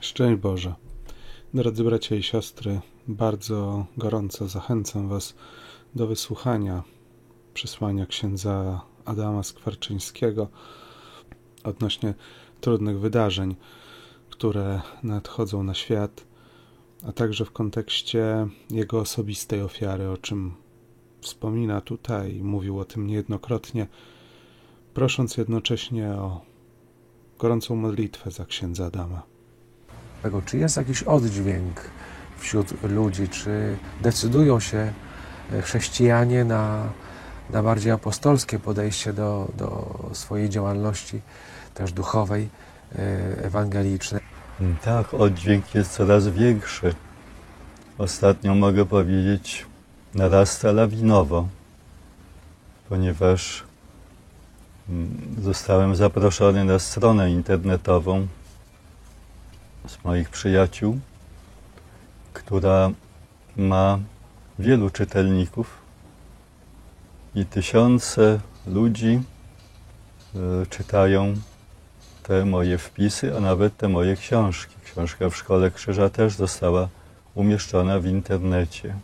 Szczęść Boże. Drodzy bracia i siostry, bardzo gorąco zachęcam Was do wysłuchania przesłania księdza Adama Skwarczyńskiego odnośnie trudnych wydarzeń, które nadchodzą na świat, a także w kontekście jego osobistej ofiary, o czym wspomina tutaj i mówił o tym niejednokrotnie, prosząc jednocześnie o gorącą modlitwę za księdza Adama. Czy jest jakiś oddźwięk wśród ludzi, czy decydują się chrześcijanie na bardziej apostolskie podejście do swojej działalności, też duchowej, ewangelicznej? Tak, oddźwięk jest coraz większy. Ostatnio, mogę powiedzieć, narasta lawinowo, ponieważ zostałem zaproszony na stronę internetową z moich przyjaciół, która ma wielu czytelników i tysiące ludzi czytają te moje wpisy, a nawet te moje książki. Książka w Szkole Krzyża też została umieszczona w internecie.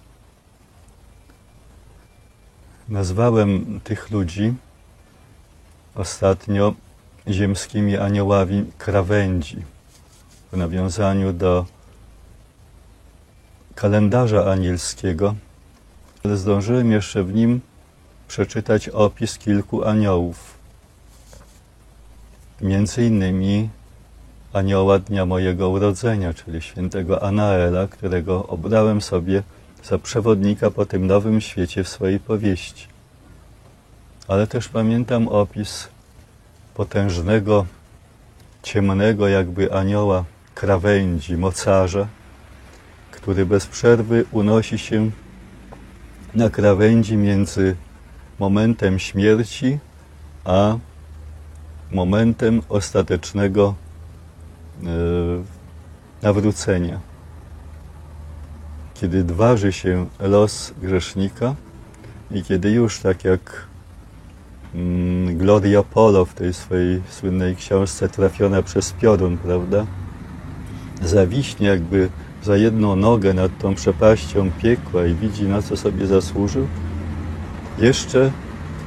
Nazwałem tych ludzi ostatnio ziemskimi aniołami krawędzi, w nawiązaniu do kalendarza anielskiego, ale zdążyłem jeszcze w nim przeczytać opis kilku aniołów. Między innymi anioła dnia mojego urodzenia, czyli świętego Anaela, którego obrałem sobie za przewodnika po tym nowym świecie w swojej powieści. Ale też pamiętam opis potężnego, ciemnego jakby anioła krawędzi, mocarza, który bez przerwy unosi się na krawędzi między momentem śmierci a momentem ostatecznego nawrócenia. Kiedy waży się los grzesznika i kiedy już, tak jak Gloria Polo w tej swojej słynnej książce Trafiona przez piorun, prawda, zawiśnie jakby za jedną nogę nad tą przepaścią piekła i widzi, na co sobie zasłużył, jeszcze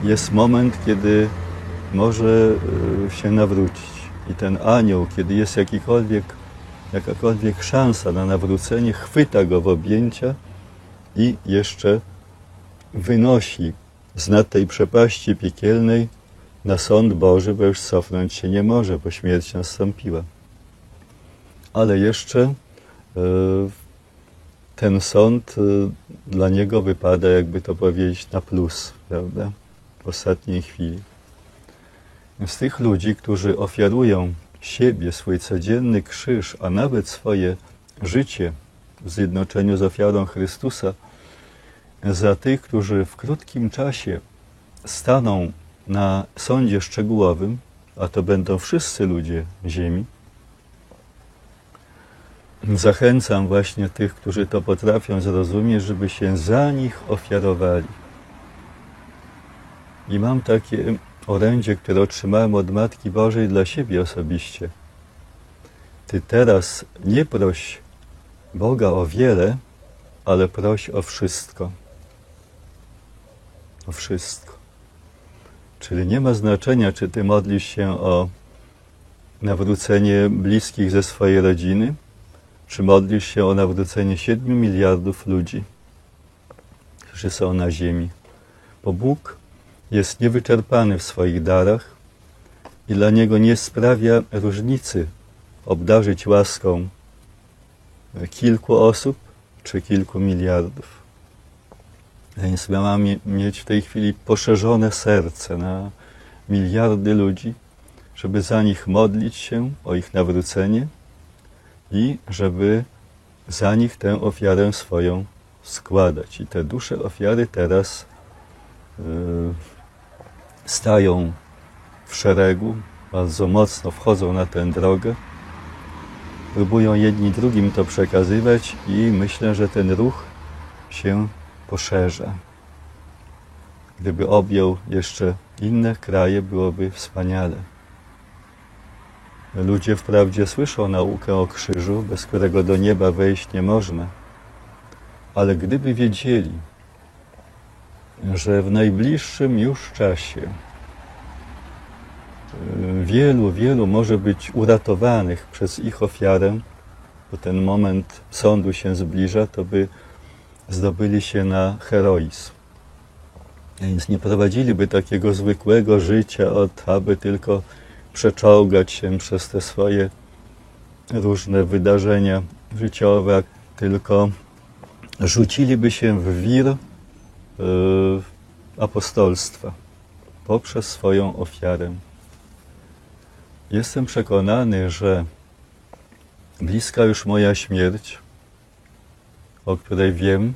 jest moment, kiedy może się nawrócić. I ten anioł, kiedy jest jakakolwiek szansa na nawrócenie, chwyta go w objęcia i jeszcze wynosi z nad tej przepaści piekielnej na sąd Boży, bo już cofnąć się nie może, bo śmierć nastąpiła. Ale jeszcze ten sąd dla niego wypada, jakby to powiedzieć, na plus, prawda, w ostatniej chwili. Z tych ludzi, którzy ofiarują siebie, swój codzienny krzyż, a nawet swoje życie w zjednoczeniu z ofiarą Chrystusa, za tych, którzy w krótkim czasie staną na sądzie szczegółowym, a to będą wszyscy ludzie ziemi, zachęcam właśnie tych, którzy to potrafią zrozumieć, żeby się za nich ofiarowali. I mam takie orędzie, które otrzymałem od Matki Bożej dla siebie osobiście. Ty teraz nie proś Boga o wiele, ale proś o wszystko. O wszystko. Czyli nie ma znaczenia, czy ty modlisz się o nawrócenie bliskich ze swojej rodziny, czy modlisz się o nawrócenie 7 miliardów ludzi, którzy są na ziemi. Bo Bóg jest niewyczerpany w swoich darach i dla Niego nie sprawia różnicy obdarzyć łaską kilku osób czy kilku miliardów. Więc my mamy mieć w tej chwili poszerzone serce na miliardy ludzi, żeby za nich modlić się o ich nawrócenie i żeby za nich tę ofiarę swoją składać. I te dusze ofiary teraz stają w szeregu, bardzo mocno wchodzą na tę drogę, próbują jedni drugim to przekazywać i myślę, że ten ruch się poszerza. Gdyby objął jeszcze inne kraje, byłoby wspaniale. Ludzie wprawdzie słyszą naukę o krzyżu, bez którego do nieba wejść nie można, ale gdyby wiedzieli, że w najbliższym już czasie wielu może być uratowanych przez ich ofiarę, bo ten moment sądu się zbliża, to by zdobyli się na heroizm. Więc nie prowadziliby takiego zwykłego życia, aby tylko przeczołgać się przez te swoje różne wydarzenia życiowe, tylko rzuciliby się w wir apostolstwa poprzez swoją ofiarę. Jestem przekonany, że bliska już moja śmierć, o której wiem,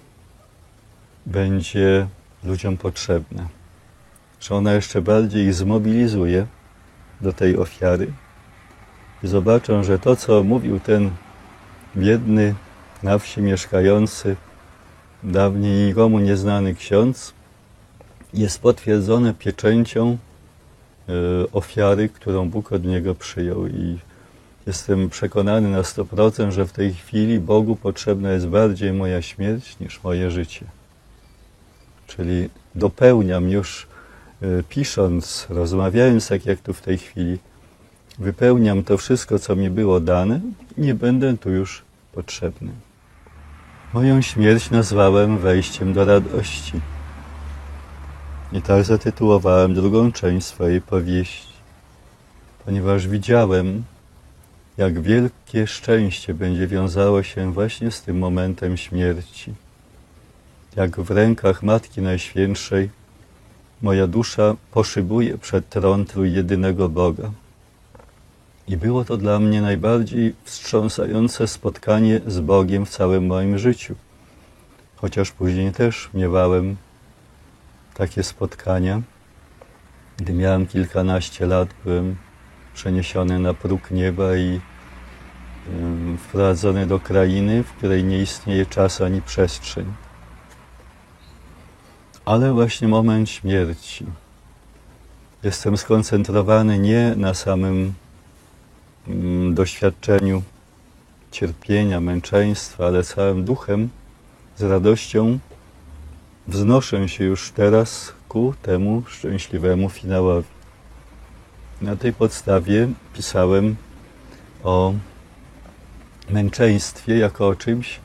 będzie ludziom potrzebna. Że ona jeszcze bardziej ich zmobilizuje do tej ofiary i zobaczą, że to, co mówił ten biedny, na wsi mieszkający, dawniej nikomu nieznany ksiądz, jest potwierdzone pieczęcią ofiary, którą Bóg od niego przyjął. I jestem przekonany na 100%, że w tej chwili Bogu potrzebna jest bardziej moja śmierć niż moje życie. Czyli dopełniam już, pisząc, rozmawiając tak jak tu w tej chwili, wypełniam to wszystko, co mi było dane, nie będę tu już potrzebny. Moją śmierć nazwałem wejściem do radości. I tak zatytułowałem drugą część swojej powieści, ponieważ widziałem, jak wielkie szczęście będzie wiązało się właśnie z tym momentem śmierci. Jak w rękach Matki Najświętszej moja dusza poszybuje przed tron trójjedynego Boga. I było to dla mnie najbardziej wstrząsające spotkanie z Bogiem w całym moim życiu. Chociaż później też miewałem takie spotkania. Gdy miałem kilkanaście lat, byłem przeniesiony na próg nieba i wprowadzony do krainy, w której nie istnieje czas ani przestrzeń. Ale właśnie moment śmierci. Jestem skoncentrowany nie na samym doświadczeniu cierpienia, męczeństwa, ale całym duchem, z radością wznoszę się już teraz ku temu szczęśliwemu finałowi. Na tej podstawie pisałem o męczeństwie jako o czymś,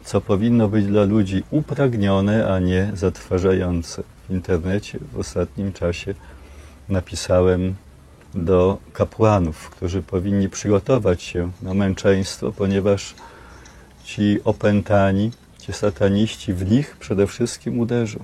co powinno być dla ludzi upragnione, a nie zatrważające. W internecie w ostatnim czasie napisałem do kapłanów, którzy powinni przygotować się na męczeństwo, ponieważ ci opętani, ci sataniści w nich przede wszystkim uderzą.